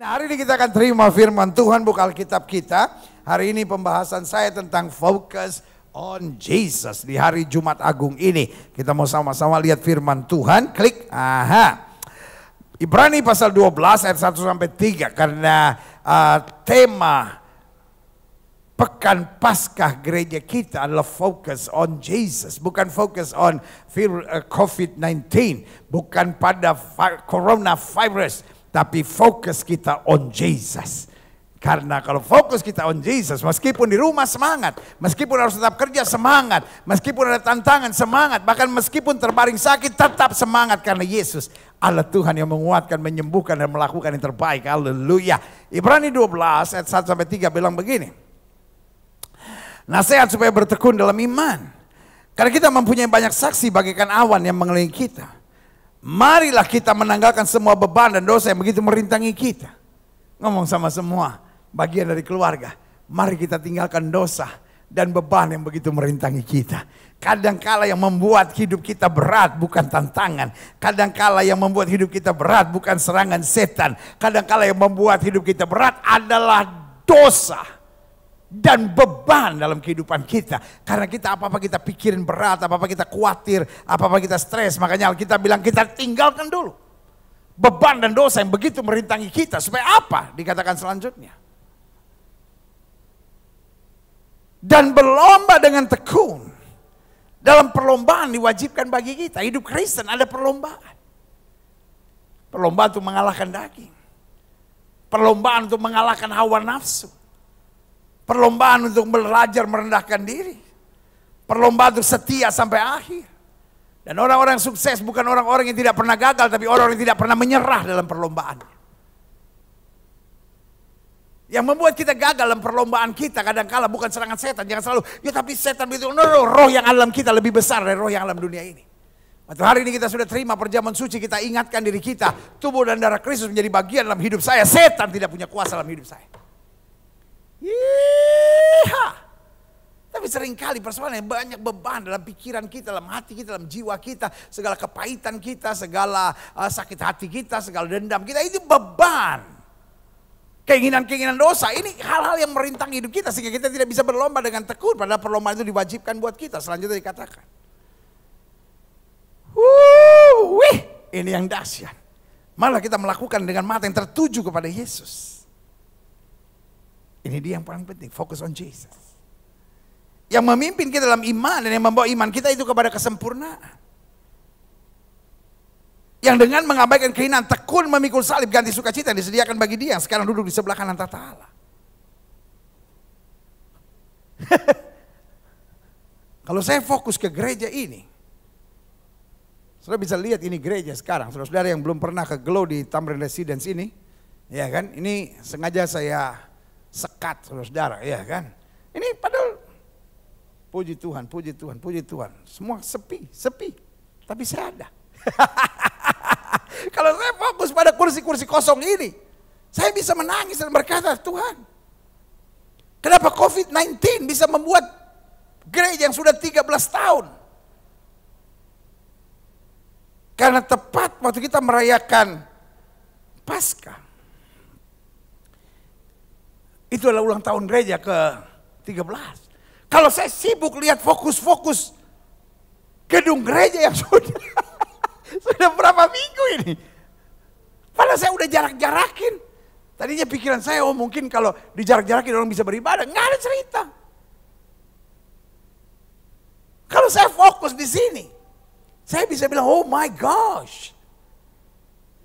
Nah, hari ini kita akan terima firman Tuhan, buka Alkitab kita. Hari ini pembahasan saya tentang focus on Jesus. Di hari Jumat Agung ini kita mau sama-sama lihat firman Tuhan. Klik. Ibrani pasal 12 ayat 1 sampai 3 karena tema Pekan Paskah gereja kita adalah focus on Jesus, bukan focus on COVID-19, bukan pada coronavirus, tapi fokus kita on Jesus. Karena kalau fokus kita on Jesus, meskipun di rumah semangat, meskipun harus tetap kerja semangat, meskipun ada tantangan semangat, bahkan meskipun terbaring sakit tetap semangat karena Yesus Allah Tuhan yang menguatkan, menyembuhkan dan melakukan yang terbaik. Haleluya. Ibrani 12 ayat 1 sampai 3 bilang begini. Nasihat supaya bertekun dalam iman. Karena kita mempunyai banyak saksi bagaikan awan yang mengelilingi kita. Marilah kita menanggalkan semua beban dan dosa yang begitu merintangi kita. Ngomong sama semua bagian dari keluarga. Mari kita tinggalkan dosa dan beban yang begitu merintangi kita. Kadangkala yang membuat hidup kita berat bukan tantangan. Kadangkala yang membuat hidup kita berat bukan serangan setan. Kadangkala yang membuat hidup kita berat adalah dosa dan beban dalam kehidupan kita. Karena kita apa-apa kita pikirin berat, apa-apa kita khawatir, apa-apa kita stres. Makanya Alkitab bilang kita tinggalkan dulu beban dan dosa yang begitu merintangi kita. Supaya apa? Dikatakan selanjutnya. Dan berlomba dengan tekun. Dalam perlombaan diwajibkan bagi kita. Hidup Kristen ada perlombaan. Perlombaan untuk mengalahkan daging. Perlombaan untuk mengalahkan hawa nafsu. Perlombaan untuk belajar merendahkan diri. Perlombaan untuk setia sampai akhir. Dan orang-orang sukses bukan orang-orang yang tidak pernah gagal, tapi orang-orang yang tidak pernah menyerah dalam perlombaan. Yang membuat kita gagal dalam perlombaan kita kadang-kala bukan serangan setan. Jangan selalu, ya tapi setan itu, no, roh yang alam kita lebih besar dari roh yang alam dunia ini. Waktu hari ini kita sudah terima perjamuan suci, kita ingatkan diri kita, tubuh dan darah Kristus menjadi bagian dalam hidup saya. Setan tidak punya kuasa dalam hidup saya. Tapi seringkali persoalannya banyak beban dalam pikiran kita, dalam hati kita, dalam jiwa kita. Segala kepahitan kita, segala sakit hati kita, segala dendam kita, itu beban. Keinginan-keinginan dosa, ini hal-hal yang merintang hidup kita. Sehingga kita tidak bisa berlomba dengan tekun. Padahal perlombaan itu diwajibkan buat kita. Selanjutnya dikatakan. Ini yang dahsyat. Malah kita melakukan dengan mata yang tertuju kepada Yesus. Ini dia yang paling penting, fokus on Jesus. Yang memimpin kita dalam iman dan yang membawa iman kita itu kepada kesempurnaan. Yang dengan mengabaikan keinginan, tekun memikul salib, ganti sukacita yang disediakan bagi dia yang sekarang duduk di sebelah kanan tata Allah. Kalau saya fokus ke gereja ini, saudara bisa lihat ini gereja sekarang. Saudara-saudara yang belum pernah ke Glow di Tamrin Residence ini, ya kan? Ini sengaja saya sekat saudara-saudara, ya kan? Ini padahal puji Tuhan, puji Tuhan, puji Tuhan. Semua sepi. Tapi saya ada. Kalau saya fokus pada kursi-kursi kosong ini, saya bisa menangis dan berkata, Tuhan, kenapa COVID-19 bisa membuat gereja yang sudah 13 tahun? Karena tepat waktu kita merayakan Paskah, itu adalah ulang tahun gereja ke-13. Kalau saya sibuk lihat fokus-fokus gedung gereja yang sudah berapa minggu ini. Padahal saya udah jarak-jarakin. Tadinya pikiran saya, oh mungkin kalau dijarak-jarakin orang bisa beribadah. Nggak ada cerita. Kalau saya fokus di sini, saya bisa bilang, oh my gosh.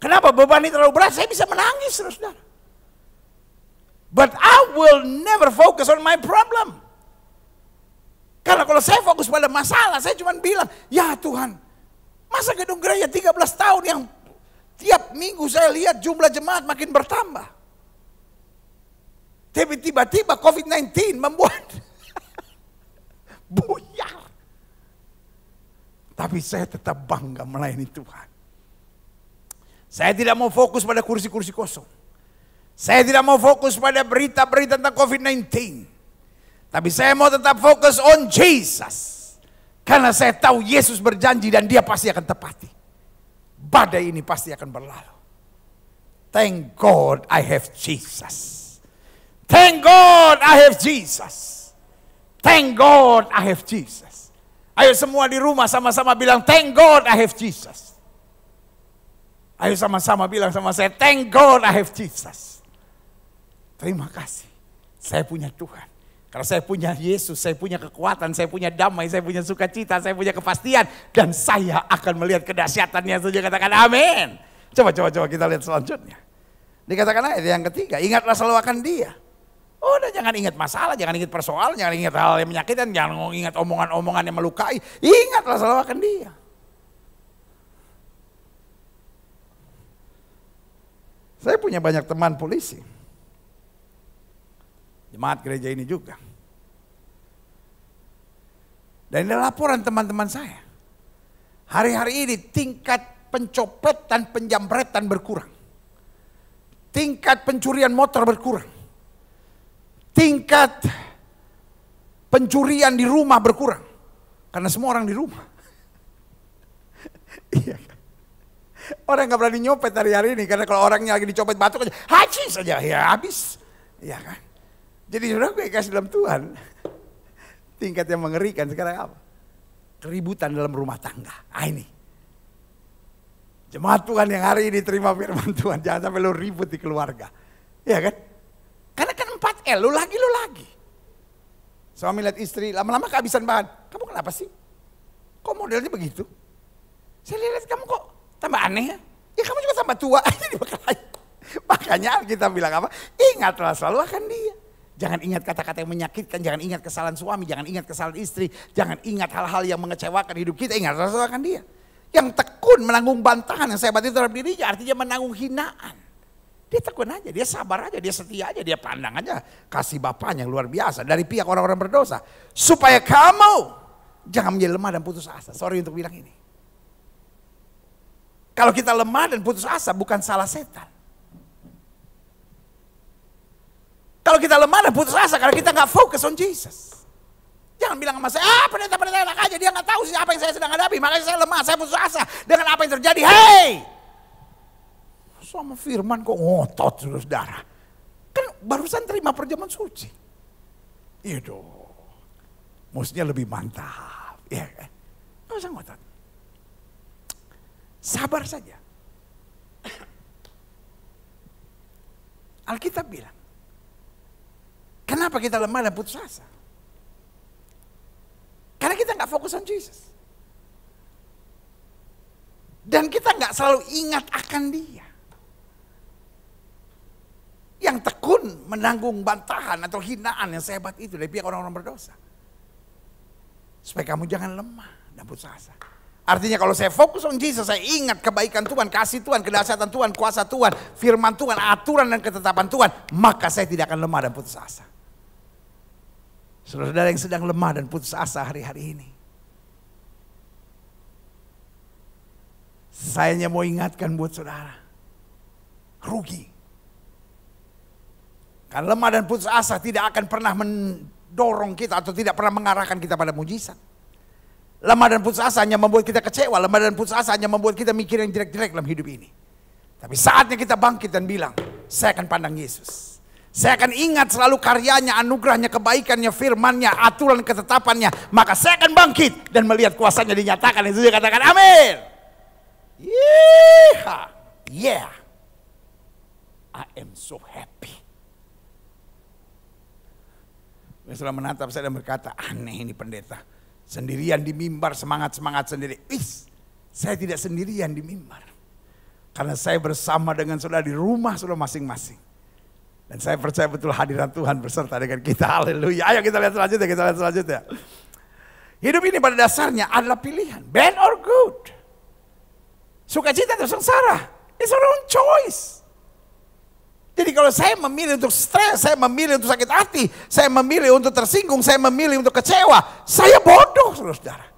Kenapa beban ini terlalu berat? Saya bisa menangis, saudara. But I will never focus on my problem. Karena kalau saya fokus pada masalah, saya cuma bilang, ya Tuhan, masa gedung gereja 13 tahun yang tiap minggu saya lihat jumlah jemaat makin bertambah. Tapi tiba-tiba COVID-19 membuat buyar. Tapi saya tetap bangga melayani Tuhan. Saya tidak mau fokus pada kursi-kursi kosong. Saya tidak mau fokus pada berita-berita tentang COVID-19. Tapi saya mau tetap fokus on Jesus. Karena saya tahu Yesus berjanji dan dia pasti akan tepati. Badai ini pasti akan berlalu. Thank God I have Jesus. Thank God I have Jesus. Thank God I have Jesus. Ayo semua di rumah sama-sama bilang, thank God I have Jesus. Ayo sama-sama bilang sama saya, thank God I have Jesus. Terima kasih, saya punya Tuhan. Karena saya punya Yesus, saya punya kekuatan, saya punya damai, saya punya sukacita, saya punya kepastian. Dan saya akan melihat kedahsyatannya saja, katakan amin. Coba kita lihat selanjutnya. Dikatakan ayat yang ketiga, ingatlah selalu akan Dia. Udah jangan ingat masalah, jangan ingat persoalan, jangan ingat hal yang menyakitkan, jangan ingat omongan-omongan yang melukai. Ingatlah selalu akan Dia. Saya punya banyak teman polisi. Jemaat gereja ini juga. Dan ini laporan teman-teman saya. Hari-hari ini tingkat pencopetan, penjamretan berkurang. Tingkat pencurian motor berkurang. Tingkat pencurian di rumah berkurang. Karena semua orang di rumah. Iya. Orang gak berani nyopet hari-hari ini. Karena kalau orangnya lagi dicopet batu aja, haji saja, ya habis. Iya kan. Jadi sudah gue kasih dalam Tuhan. Tingkat yang mengerikan sekarang apa? Keributan dalam rumah tangga. Ini. Jemaat Tuhan yang hari ini terima firman Tuhan. Jangan sampai lo ribut di keluarga. Iya kan. Karena kan 4L, lu lagi. Suami lihat istri, lama-lama kehabisan bahan. Kamu kenapa sih? Kok modelnya begitu? Saya lihat kamu kok tambah aneh ya? Ya kamu juga tambah tua. Makanya kita bilang apa? Ingatlah selalu akan Dia. Jangan ingat kata-kata yang menyakitkan, jangan ingat kesalahan suami, jangan ingat kesalahan istri, jangan ingat hal-hal yang mengecewakan hidup kita. Ingatlah selalu akan Dia. Yang tekun menanggung bantahan yang hebat itu terhadap dirinya, artinya menanggung hinaan. Dia tekun aja, dia sabar aja, dia setia aja, dia pandang aja kasih Bapaknya yang luar biasa dari pihak orang-orang berdosa. Supaya kamu jangan menjadi lemah dan putus asa. Sorry untuk bilang ini. Kalau kita lemah dan putus asa bukan salah setan. Kalau kita lemah dan putus asa karena kita gak fokus on Jesus. Jangan bilang sama saya, pendeta-pendeta enak aja, dia gak tahu sih apa yang saya sedang hadapi. Makanya saya lemah, saya putus asa dengan apa yang terjadi. Hey! Sama firman kok ngotot saudara. Kan barusan terima perjamuan suci. Iya dong. Maksudnya lebih mantap. Iya kan. Gak usah ngotot. Sabar saja. Alkitab bilang. Kenapa kita lemah dan putus asa? Karena kita gak fokus on Jesus. Dan kita gak selalu ingat akan Dia. Yang tekun menanggung bantahan atau hinaan yang sehebat itu dari pihak orang-orang berdosa. Supaya kamu jangan lemah dan putus asa. Artinya kalau saya fokus on Jesus, saya ingat kebaikan Tuhan, kasih Tuhan, kedahsyatan Tuhan, kuasa Tuhan, firman Tuhan, aturan dan ketetapan Tuhan, maka saya tidak akan lemah dan putus asa. Saudara-saudara yang sedang lemah dan putus asa hari-hari ini, saya hanya mau ingatkan buat saudara, rugi. Karena lemah dan putus asa tidak akan pernah mendorong kita atau tidak pernah mengarahkan kita pada mujizat. Lemah dan putus asa hanya membuat kita kecewa, lemah dan putus asa hanya membuat kita mikir yang jelek-jelek dalam hidup ini. Tapi saatnya kita bangkit dan bilang, saya akan pandang Yesus. Saya akan ingat selalu karyanya, anugerahnya, kebaikannya, firmannya, aturan ketetapannya. Maka saya akan bangkit dan melihat kuasanya dinyatakan. Itu dia katakan amin. Yeah. I am so happy. Setelah menatap saya dan berkata, aneh ini pendeta. Sendirian di mimbar, semangat-semangat sendiri. Saya tidak sendirian di mimbar. Karena saya bersama dengan saudara di rumah saudara masing-masing. Dan saya percaya betul hadirat Tuhan berserta dengan kita. Haleluya. Ayo kita lihat selanjutnya, Hidup ini pada dasarnya adalah pilihan. Bad or good. Sukacita atau sengsara. It's our own choice. Jadi kalau saya memilih untuk stres, saya memilih untuk sakit hati, saya memilih untuk tersinggung, saya memilih untuk kecewa, saya bodoh saudara.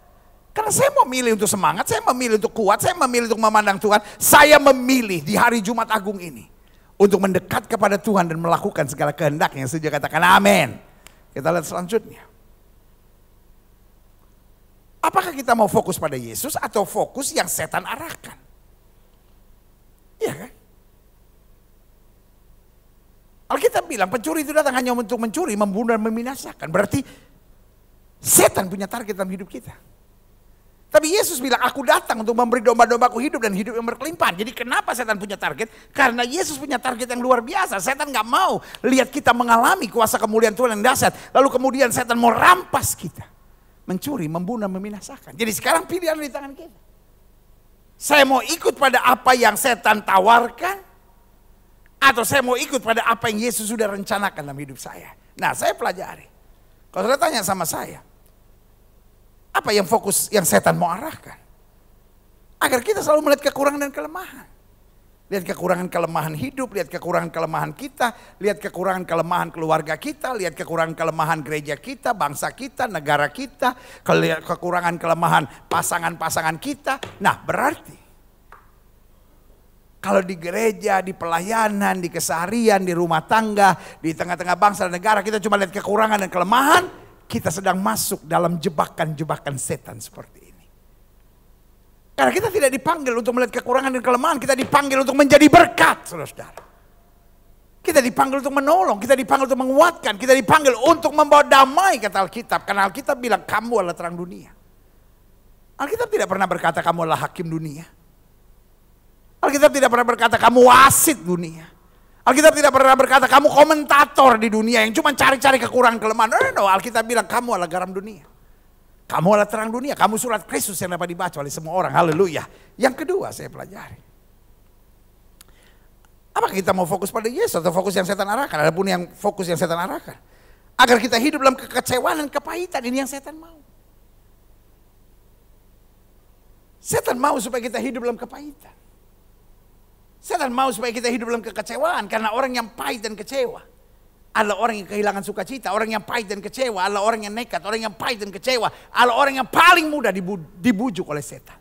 Karena saya memilih untuk semangat, saya memilih untuk kuat, saya memilih untuk memandang Tuhan. Saya memilih di hari Jumat Agung ini untuk mendekat kepada Tuhan dan melakukan segala kehendaknya. Setuju katakan amin. Kita lihat selanjutnya. Apakah kita mau fokus pada Yesus atau fokus yang setan arahkan? Iya kan? Alkitab bilang pencuri itu datang hanya untuk mencuri, membunuh dan membinasakan. Berarti setan punya target dalam hidup kita. Tapi Yesus bilang, aku datang untuk memberi domba-dombaku hidup dan hidup yang berkelimpahan. Jadi kenapa setan punya target? Karena Yesus punya target yang luar biasa. Setan gak mau lihat kita mengalami kuasa kemuliaan Tuhan yang dahsyat. Lalu kemudian setan mau rampas kita. Mencuri, membunuh, membinasakan. Jadi sekarang pilihan di tangan kita. Saya mau ikut pada apa yang setan tawarkan. Atau saya mau ikut pada apa yang Yesus sudah rencanakan dalam hidup saya. Nah, saya pelajari. Kalau sudah tanya sama saya, apa yang fokus yang setan mau arahkan? Agar kita selalu melihat kekurangan dan kelemahan. Lihat kekurangan kelemahan hidup, lihat kekurangan kelemahan kita, lihat kekurangan kelemahan keluarga kita, lihat kekurangan kelemahan gereja kita, bangsa kita, negara kita, kekurangan kelemahan pasangan-pasangan kita. Nah, berarti kalau di gereja, di pelayanan, di keseharian, di rumah tangga, di tengah-tengah bangsa dan negara kita cuma lihat kekurangan dan kelemahan, kita sedang masuk dalam jebakan-jebakan setan seperti ini. Karena kita tidak dipanggil untuk melihat kekurangan dan kelemahan, kita dipanggil untuk menjadi berkat, saudara-saudara. Kita dipanggil untuk menolong, kita dipanggil untuk menguatkan, kita dipanggil untuk membawa damai, kata Alkitab. Karena Alkitab bilang kamu adalah terang dunia. Alkitab tidak pernah berkata kamu adalah hakim dunia. Alkitab tidak pernah berkata kamu wasit dunia. Alkitab tidak pernah berkata kamu komentator di dunia yang cuma cari-cari kekurangan kelemahan. No, Alkitab bilang kamu adalah garam dunia. Kamu adalah terang dunia. Kamu surat Kristus yang dapat dibaca oleh semua orang. Haleluya. Yang kedua saya pelajari. Apakah kita mau fokus pada Yesus atau fokus yang setan arahkan? Adapun yang fokus yang setan arahkan. Agar kita hidup dalam kekecewaan dan kepahitan. Ini yang setan mau. Setan mau supaya kita hidup dalam kepahitan. Setan mau supaya kita hidup dalam kekecewaan. Karena orang yang pahit dan kecewa adalah orang yang kehilangan sukacita. Orang yang pahit dan kecewa adalah orang yang nekat. Orang yang pahit dan kecewa adalah orang yang paling mudah dibujuk oleh setan.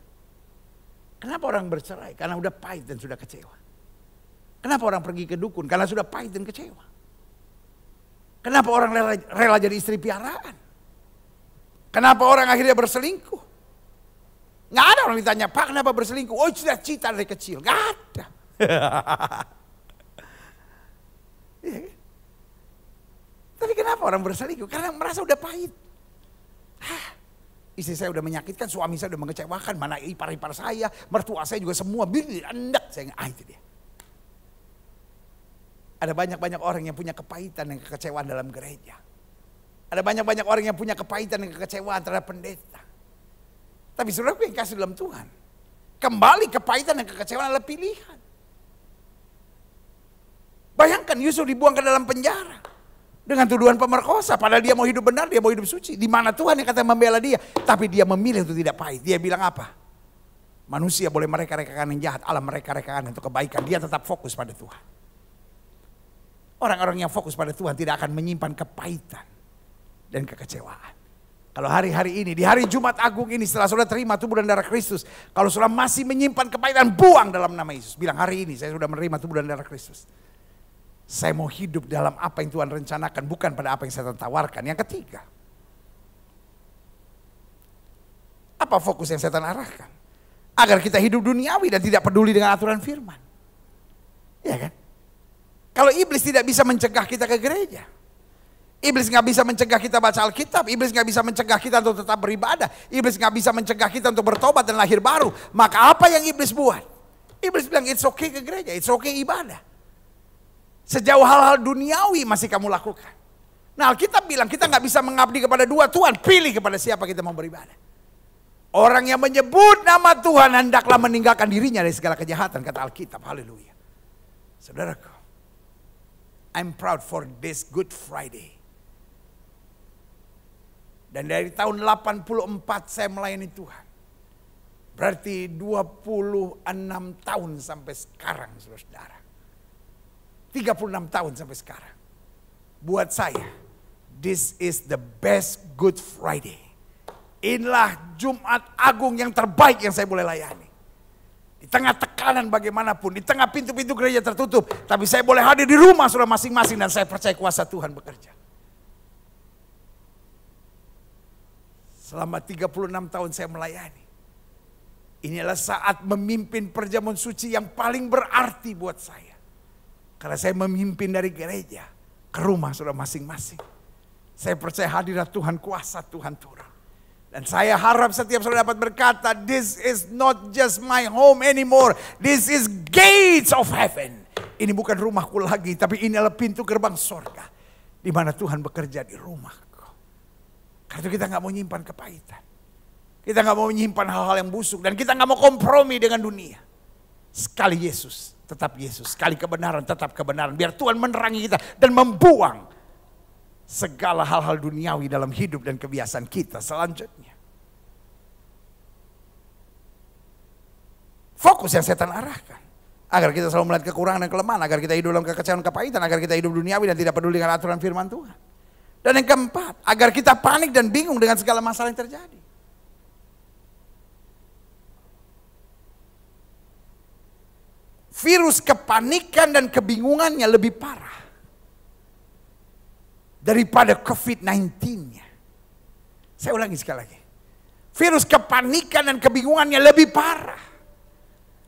Kenapa orang bercerai? Karena sudah pahit dan sudah kecewa. Kenapa orang pergi ke dukun? Karena sudah pahit dan kecewa. Kenapa orang rela jadi istri piaraan? Kenapa orang akhirnya berselingkuh? Nggak ada orang ditanya, Pak kenapa berselingkuh? Oh sudah cita dari kecil. Nggak ada. Iya kan? Tapi kenapa orang berselingkuh? Karena merasa udah pahit. Istri saya udah menyakitkan, suami saya udah mengecewakan, mana ipar-ipar saya, mertua saya juga semua endak saya. Itu dia. Ada banyak-banyak orang yang punya kepahitan dan kekecewaan dalam gereja. Ada banyak-banyak orang yang punya kepahitan dan kekecewaan terhadap pendeta. Tapi saudaraku yang kasih dalam Tuhan, kembali kepahitan dan kekecewaan adalah pilihan. Bayangkan Yusuf dibuang ke dalam penjara dengan tuduhan pemerkosa, padahal dia mau hidup benar, dia mau hidup suci. Di mana Tuhan yang kata membela dia, tapi dia memilih untuk tidak pahit. Dia bilang apa? Manusia boleh mereka-rekakan yang jahat, Allah mereka-rekakan untuk kebaikan. Dia tetap fokus pada Tuhan. Orang-orang yang fokus pada Tuhan tidak akan menyimpan kepahitan dan kekecewaan. Kalau hari-hari ini, di hari Jumat Agung ini, setelah saudara terima tubuh dan darah Kristus, kalau saudara masih menyimpan kepahitan, buang dalam nama Yesus. Bilang hari ini saya sudah menerima tubuh dan darah Kristus. Saya mau hidup dalam apa yang Tuhan rencanakan, bukan pada apa yang saya tawarkan. Yang ketiga, apa fokus yang setan arahkan? Agar kita hidup duniawi dan tidak peduli dengan aturan firman. Ya kan? Kalau iblis tidak bisa mencegah kita ke gereja, iblis nggak bisa mencegah kita baca Alkitab, iblis nggak bisa mencegah kita untuk tetap beribadah, iblis nggak bisa mencegah kita untuk bertobat dan lahir baru. Maka apa yang iblis buat? Iblis bilang it's okay ke gereja, it's okay ibadah. Sejauh hal-hal duniawi masih kamu lakukan. Nah Alkitab bilang kita nggak bisa mengabdi kepada dua Tuhan, pilih kepada siapa kita mau beribadah. Orang yang menyebut nama Tuhan hendaklah meninggalkan dirinya dari segala kejahatan, kata Alkitab. Haleluya. Saudaraku, I'm proud for this Good Friday. Dan dari tahun 84 saya melayani Tuhan. Berarti 26 tahun sampai sekarang, saudara-saudara. 36 tahun sampai sekarang. Buat saya, this is the best Good Friday. Inilah Jumat Agung yang terbaik yang saya boleh layani. Di tengah tekanan bagaimanapun, di tengah pintu-pintu gereja tertutup, tapi saya boleh hadir di rumah saudara masing-masing dan saya percaya kuasa Tuhan bekerja. Selama 36 tahun saya melayani. Inilah saat memimpin perjamuan suci yang paling berarti buat saya. Karena saya memimpin dari gereja ke rumah saudara masing-masing. Saya percaya hadirat Tuhan, kuasa Tuhan turun. Dan saya harap setiap saudara dapat berkata, this is not just my home anymore. This is gates of heaven. Ini bukan rumahku lagi, tapi ini adalah pintu gerbang sorga. Di mana Tuhan bekerja di rumahku. Karena itu kita gak mau nyimpan kepahitan. Kita gak mau menyimpan hal-hal yang busuk. Dan kita gak mau kompromi dengan dunia. Sekali Yesus, tetap Yesus. Sekali kebenaran, tetap kebenaran. Biar Tuhan menerangi kita dan membuang segala hal-hal duniawi dalam hidup dan kebiasaan kita selanjutnya. Fokus yang setan arahkan. Agar kita selalu melihat kekurangan dan kelemahan. Agar kita hidup dalam kekecewaan kepahitan. Agar kita hidup duniawi dan tidak peduli dengan aturan firman Tuhan. Dan yang keempat, agar kita panik dan bingung dengan segala masalah yang terjadi. Virus kepanikan dan kebingungannya lebih parah daripada COVID-19-nya. Saya ulangi sekali lagi. Virus kepanikan dan kebingungannya lebih parah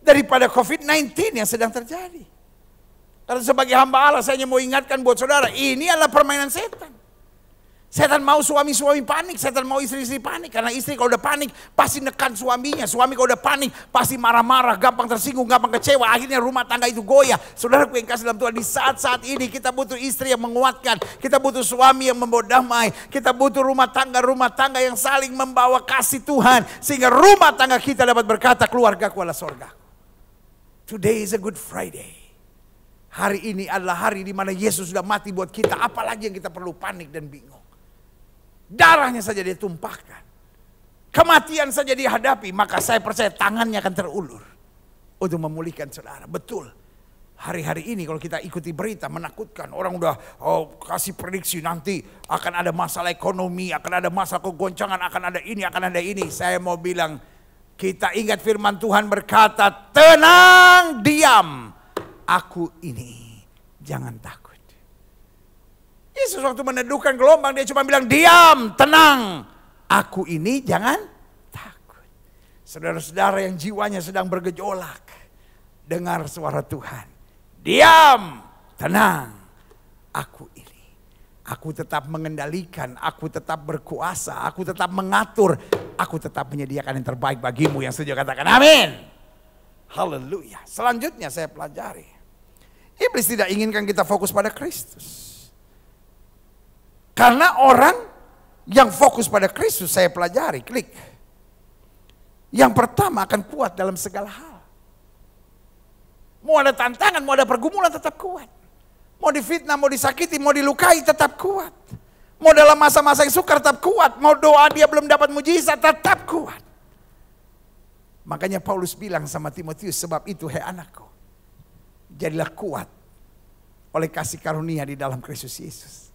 daripada COVID-19 yang sedang terjadi. Karena sebagai hamba Allah saya hanya mau ingatkan buat saudara, ini adalah permainan setan. Setan mau suami-suami panik, setan mau istri-istri panik. Karena istri kalau udah panik pasti nekan suaminya. Suami kalau udah panik pasti marah-marah, gampang tersinggung, gampang kecewa. Akhirnya rumah tangga itu goyah. Saudaraku yang kasih dalam Tuhan, di saat-saat ini kita butuh istri yang menguatkan. Kita butuh suami yang membawa damai. Kita butuh rumah tangga yang saling membawa kasih Tuhan. Sehingga rumah tangga kita dapat berkata, keluargaku adalah sorga. Today is a good Friday. Hari ini adalah hari di mana Yesus sudah mati buat kita. Apalagi yang kita perlu panik dan bingung. Darahnya saja dia tumpahkan. Kematian saja dihadapi. Maka saya percaya tangannya akan terulur. Untuk memulihkan saudara. Betul. Hari-hari ini kalau kita ikuti berita menakutkan. Orang udah kasih prediksi nanti akan ada masalah ekonomi. Akan ada masalah kegoncangan. Akan ada ini, akan ada ini. Saya mau bilang, kita ingat firman Tuhan berkata, tenang, diam. Aku ini, jangan takut. Yesus waktu meneduhkan gelombang dia cuma bilang diam, tenang. Aku ini jangan takut. Saudara-saudara yang jiwanya sedang bergejolak, dengar suara Tuhan. Diam, tenang. Aku ini. Aku tetap mengendalikan, aku tetap berkuasa, aku tetap mengatur. Aku tetap menyediakan yang terbaik bagimu. Yang setuju katakan amin. Haleluya. Selanjutnya saya pelajari. Iblis tidak inginkan kita fokus pada Kristus. Karena orang yang fokus pada Kristus saya pelajari, klik. Yang pertama akan kuat dalam segala hal. Mau ada tantangan, mau ada pergumulan tetap kuat. Mau difitnah, mau disakiti, mau dilukai tetap kuat. Mau dalam masa-masa yang sukar tetap kuat. Mau doa dia belum dapat mujizat tetap kuat. Makanya Paulus bilang sama Timotius, sebab itu hai anakku, jadilah kuat oleh kasih karunia di dalam Kristus Yesus.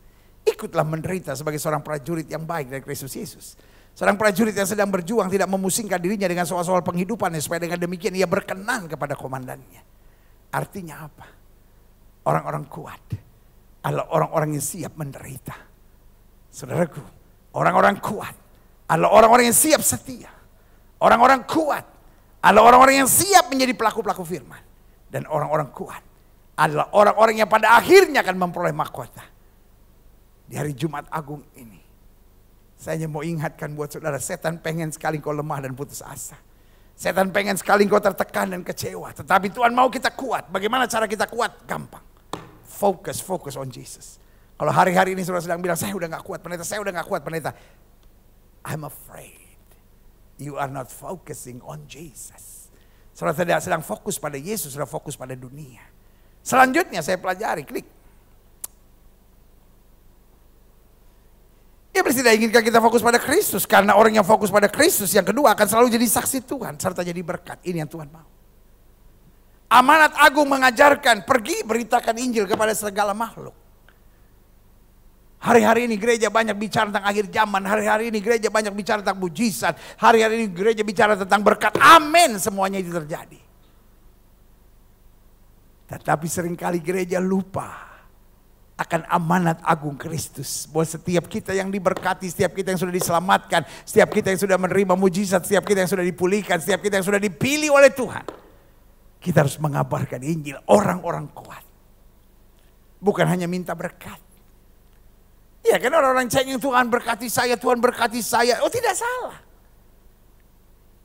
Ikutlah menderita sebagai seorang prajurit yang baik dari Kristus Yesus. Seorang prajurit yang sedang berjuang tidak memusingkan dirinya dengan soal-soal penghidupannya. Supaya dengan demikian ia berkenan kepada komandannya. Artinya apa? Orang-orang kuat adalah orang-orang yang siap menderita. Saudaraku, orang-orang kuat adalah orang-orang yang siap setia. Orang-orang kuat adalah orang-orang yang siap menjadi pelaku-pelaku firman. Dan orang-orang kuat adalah orang-orang yang pada akhirnya akan memperoleh mahkota. Di hari Jumat Agung ini, saya hanya mau ingatkan buat saudara, setan pengen sekali kau lemah dan putus asa. Setan pengen sekali kau tertekan dan kecewa. Tetapi Tuhan mau kita kuat. Bagaimana cara kita kuat? Gampang. Focus on Jesus. Kalau hari-hari ini saudara sedang bilang, saya udah gak kuat pendeta, saya udah gak kuat pendeta. I'm afraid you are not focusing on Jesus. Saudara tidak sedang fokus pada Yesus, sudah fokus pada dunia. Selanjutnya saya pelajari, klik. Iblis tidak inginkan kita fokus pada Kristus. Karena orang yang fokus pada Kristus, yang kedua akan selalu jadi saksi Tuhan. Serta jadi berkat. Ini yang Tuhan mau. Amanat agung mengajarkan, pergi beritakan Injil kepada segala makhluk. Hari-hari ini gereja banyak bicara tentang akhir zaman. Hari-hari ini gereja banyak bicara tentang mujizat. Hari-hari ini gereja bicara tentang berkat. Amin, semuanya itu terjadi. Tetapi seringkali gereja lupa akan amanat agung Kristus. Bahwa setiap kita yang diberkati, setiap kita yang sudah diselamatkan, setiap kita yang sudah menerima mujizat, setiap kita yang sudah dipulihkan, setiap kita yang sudah dipilih oleh Tuhan, kita harus mengabarkan Injil orang-orang kuat. Bukan hanya minta berkat. Ya kan orang-orang cengeng, Tuhan berkati saya, Tuhan berkati saya. Oh tidak salah.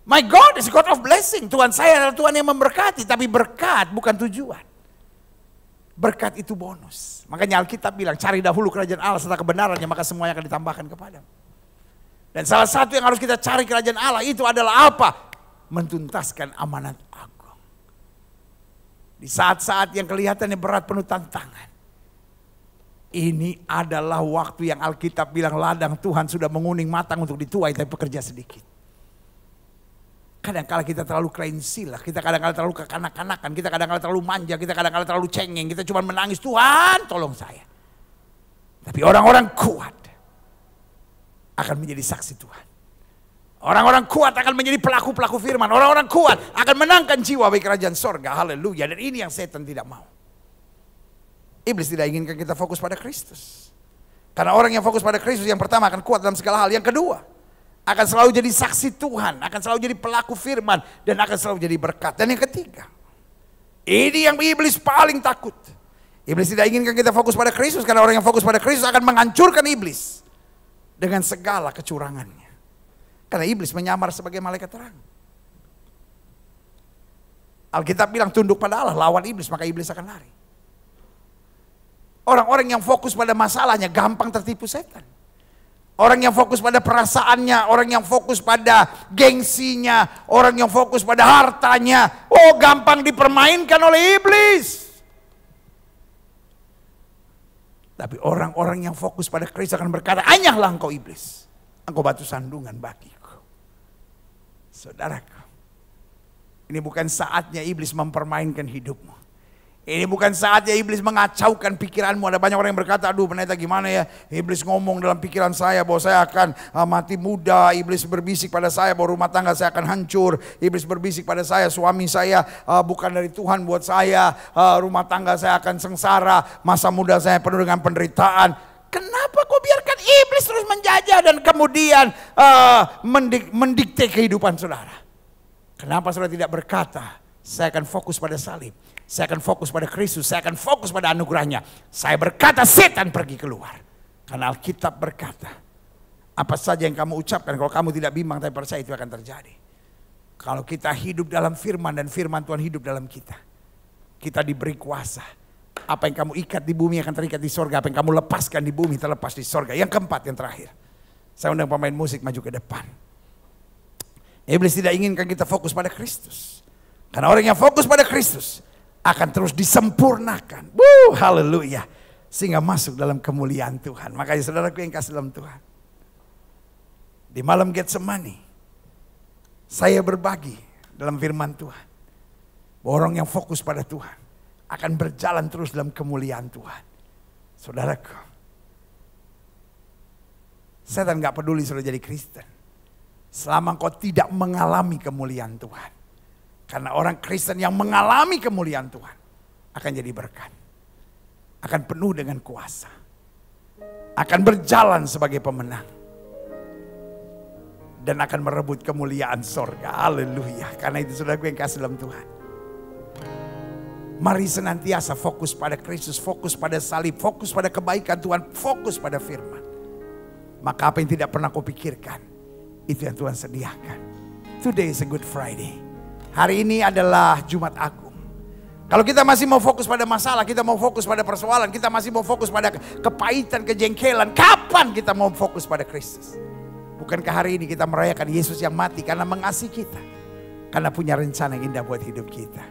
My God is God of blessing. Tuhan saya adalah Tuhan yang memberkati. Tapi berkat bukan tujuan. Berkat itu bonus. Makanya Alkitab bilang, cari dahulu kerajaan Allah serta kebenarannya, maka semuanya akan ditambahkan kepadamu. Dan salah satu yang harus kita cari kerajaan Allah itu adalah apa? Mentuntaskan amanat agung. Di saat-saat yang kelihatannya berat, penuh tantangan. Ini adalah waktu yang Alkitab bilang ladang Tuhan sudah menguning matang untuk dituai, tapi pekerja sedikit. Kadang-kala kita terlalu kleinsilah, kita kadang-kala terlalu kekanak-kanakan, kita kadang-kala terlalu manja, kita kadang-kala terlalu cengeng, kita cuma menangis, Tuhan tolong saya. Tapi orang-orang kuat akan menjadi saksi Tuhan. Orang-orang kuat akan menjadi pelaku-pelaku firman, orang-orang kuat akan menangkan jiwa bagi kerajaan sorga, haleluya. Dan ini yang setan tidak mau. Iblis tidak inginkan kita fokus pada Kristus. Karena orang yang fokus pada Kristus yang pertama akan kuat dalam segala hal. Yang kedua, akan selalu jadi saksi Tuhan, akan selalu jadi pelaku firman, dan akan selalu jadi berkat. Dan yang ketiga, ini yang iblis paling takut. Iblis tidak inginkan kita fokus pada Kristus, karena orang yang fokus pada Kristus akan menghancurkan iblis dengan segala kecurangannya. Karena iblis menyamar sebagai malaikat terang. Alkitab bilang tunduk pada Allah, lawan iblis, maka iblis akan lari. Orang-orang yang fokus pada masalahnya gampang tertipu setan. Orang yang fokus pada perasaannya, orang yang fokus pada gengsinya, orang yang fokus pada hartanya, oh gampang dipermainkan oleh iblis. Tapi orang-orang yang fokus pada Kristus akan berkata, anyahlah engkau iblis, engkau batu sandungan bagiku. Saudaraku, ini bukan saatnya iblis mempermainkan hidupmu. Ini bukan saatnya iblis mengacaukan pikiranmu. Ada banyak orang yang berkata, aduh pendeta gimana ya, iblis ngomong dalam pikiran saya bahwa saya akan mati muda. Iblis berbisik pada saya bahwa rumah tangga saya akan hancur. Iblis berbisik pada saya, suami saya bukan dari Tuhan buat saya. Rumah tangga saya akan sengsara. Masa muda saya penuh dengan penderitaan. Kenapa kau biarkan iblis terus menjajah dan kemudian mendikte kehidupan saudara? Kenapa saudara tidak berkata, saya akan fokus pada salib. Saya akan fokus pada Kristus, saya akan fokus pada anugerahnya. Saya berkata setan pergi keluar. Karena Alkitab berkata, apa saja yang kamu ucapkan, kalau kamu tidak bimbang tapi percaya itu akan terjadi. Kalau kita hidup dalam firman dan firman Tuhan hidup dalam kita, kita diberi kuasa. Apa yang kamu ikat di bumi akan terikat di sorga, apa yang kamu lepaskan di bumi terlepas di sorga. Yang keempat, yang terakhir, saya undang pemain musik maju ke depan. Iblis tidak inginkan kita fokus pada Kristus. Karena orang yang fokus pada Kristus akan terus disempurnakan. Haleluya. Sehingga masuk dalam kemuliaan Tuhan. Makanya saudaraku yang kasih dalam Tuhan, di malam Getsemani, saya berbagi dalam firman Tuhan, bahwa orang yang fokus pada Tuhan akan berjalan terus dalam kemuliaan Tuhan. Saudaraku, setan gak peduli sudah jadi Kristen, selama kau tidak mengalami kemuliaan Tuhan. Karena orang Kristen yang mengalami kemuliaan Tuhan akan jadi berkat. Akan penuh dengan kuasa. Akan berjalan sebagai pemenang. Dan akan merebut kemuliaan sorga. Haleluya. Karena itu saudara gue yang kasih dalam Tuhan. Mari senantiasa fokus pada Kristus. Fokus pada salib. Fokus pada kebaikan Tuhan. Fokus pada firman. Maka apa yang tidak pernah kau pikirkan, itu yang Tuhan sediakan. Today is a good Friday. Hari ini adalah Jumat Agung. Kalau kita masih mau fokus pada masalah, kita mau fokus pada persoalan, kita masih mau fokus pada kepahitan, kejengkelan, kapan kita mau fokus pada Kristus? Bukankah hari ini kita merayakan Yesus yang mati karena mengasihi kita? Karena punya rencana yang indah buat hidup kita.